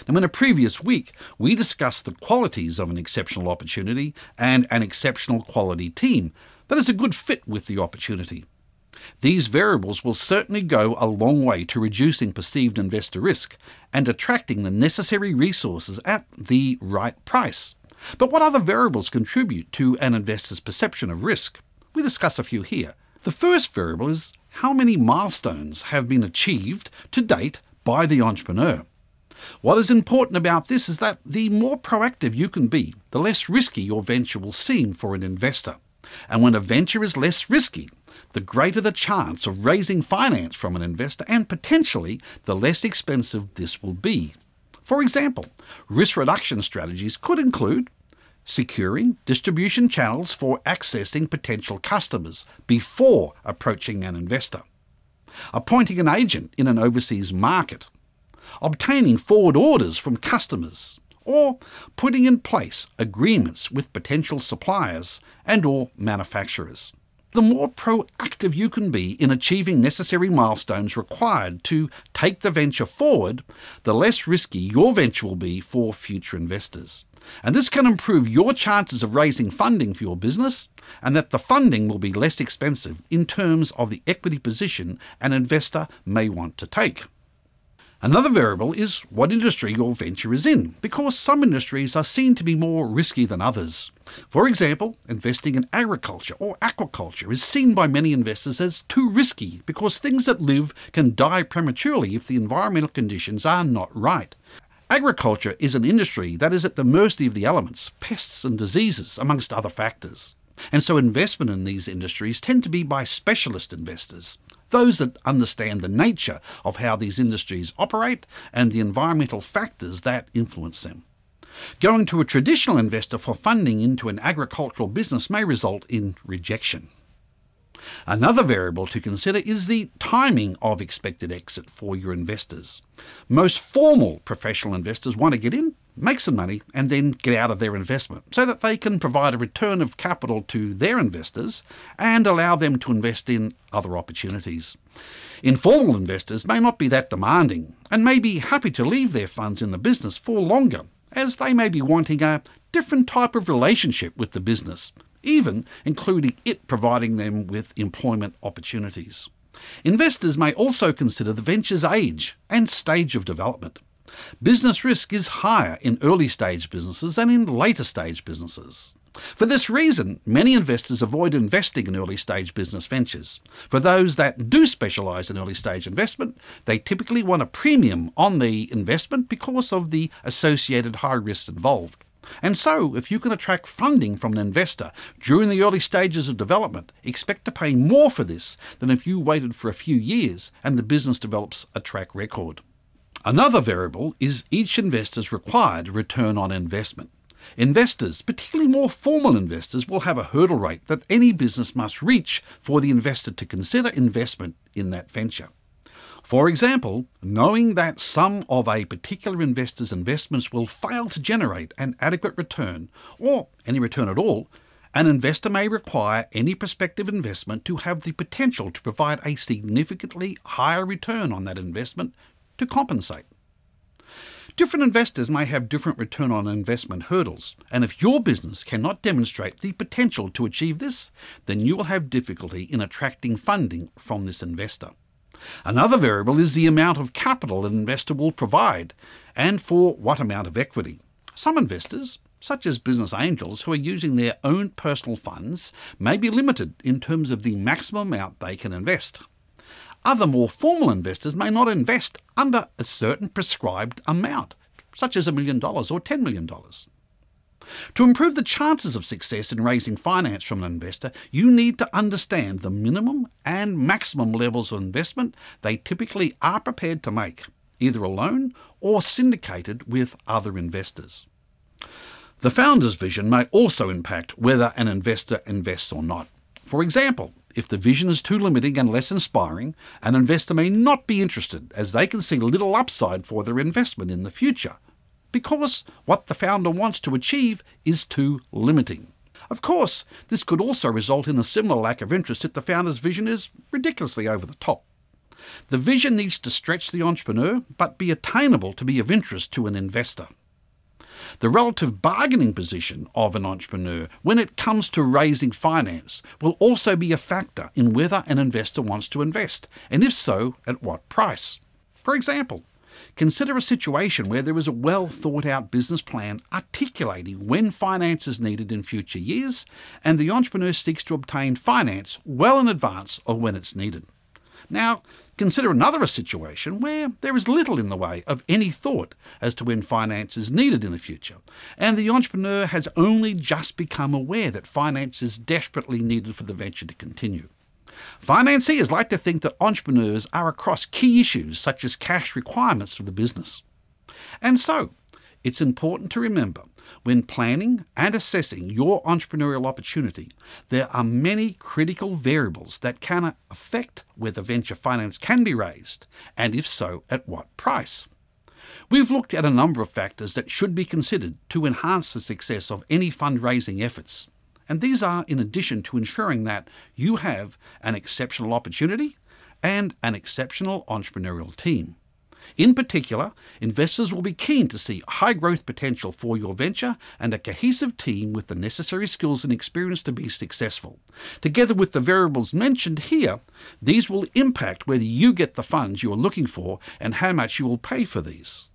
Now, in a previous week, we discussed the qualities of an exceptional opportunity and an exceptional quality team that is a good fit with the opportunity. These variables will certainly go a long way to reducing perceived investor risk and attracting the necessary resources at the right price. But what other variables contribute to an investor's perception of risk? We discuss a few here. The first variable is how many milestones have been achieved to date by the entrepreneur. What is important about this is that the more proactive you can be, the less risky your venture will seem for an investor. And when a venture is less risky, the greater the chance of raising finance from an investor, and potentially the less expensive this will be. For example, risk reduction strategies could include securing distribution channels for accessing potential customers before approaching an investor, appointing an agent in an overseas market, obtaining forward orders from customers, or putting in place agreements with potential suppliers and/or manufacturers. The more proactive you can be in achieving necessary milestones required to take the venture forward, the less risky your venture will be for future investors. And this can improve your chances of raising funding for your business, and that the funding will be less expensive in terms of the equity position an investor may want to take. Another variable is what industry your venture is in, because some industries are seen to be more risky than others. For example, investing in agriculture or aquaculture is seen by many investors as too risky because things that live can die prematurely if the environmental conditions are not right. Agriculture is an industry that is at the mercy of the elements, pests and diseases, amongst other factors. And so investment in these industries tend to be by specialist investors, those that understand the nature of how these industries operate and the environmental factors that influence them. Going to a traditional investor for funding into an agricultural business may result in rejection. Another variable to consider is the timing of expected exit for your investors. Most formal professional investors want to get in, make some money, and then get out of their investment so that they can provide a return of capital to their investors and allow them to invest in other opportunities. Informal investors may not be that demanding and may be happy to leave their funds in the business for longer, as they may be wanting a different type of relationship with the business, even including it providing them with employment opportunities. Investors may also consider the venture's age and stage of development. Business risk is higher in early stage businesses than in later stage businesses. For this reason, many investors avoid investing in early stage business ventures. For those that do specialise in early stage investment, they typically want a premium on the investment because of the associated high risks involved. And so, if you can attract funding from an investor during the early stages of development, expect to pay more for this than if you waited for a few years and the business develops a track record. Another variable is each investor's required return on investment. Investors, particularly more formal investors, will have a hurdle rate that any business must reach for the investor to consider investment in that venture. For example, knowing that some of a particular investor's investments will fail to generate an adequate return, or any return at all, an investor may require any prospective investment to have the potential to provide a significantly higher return on that investment to compensate. Different investors may have different return on investment hurdles, and if your business cannot demonstrate the potential to achieve this, then you will have difficulty in attracting funding from this investor. Another variable is the amount of capital an investor will provide, and for what amount of equity. Some investors, such as business angels who are using their own personal funds, may be limited in terms of the maximum amount they can invest. Other more formal investors may not invest under a certain prescribed amount, such as $1 million or $10 million. To improve the chances of success in raising finance from an investor, you need to understand the minimum and maximum levels of investment they typically are prepared to make, either alone or syndicated with other investors. The founder's vision may also impact whether an investor invests or not. For example, if the vision is too limiting and less inspiring, an investor may not be interested, as they can see little upside for their investment in the future, because what the founder wants to achieve is too limiting. Of course, this could also result in a similar lack of interest if the founder's vision is ridiculously over the top. The vision needs to stretch the entrepreneur, but be attainable to be of interest to an investor. The relative bargaining position of an entrepreneur when it comes to raising finance will also be a factor in whether an investor wants to invest, and if so, at what price. For example, consider a situation where there is a well thought out business plan articulating when finance is needed in future years, and the entrepreneur seeks to obtain finance well in advance of when it's needed. Now, consider another situation where there is little in the way of any thought as to when finance is needed in the future, and the entrepreneur has only just become aware that finance is desperately needed for the venture to continue. Financiers like to think that entrepreneurs are across key issues such as cash requirements of the business. And so, it's important to remember, when planning and assessing your entrepreneurial opportunity, there are many critical variables that can affect whether venture finance can be raised, and if so, at what price. We've looked at a number of factors that should be considered to enhance the success of any fundraising efforts, and these are in addition to ensuring that you have an exceptional opportunity and an exceptional entrepreneurial team. In particular, investors will be keen to see high growth potential for your venture and a cohesive team with the necessary skills and experience to be successful. Together with the variables mentioned here, these will impact whether you get the funds you are looking for and how much you will pay for these.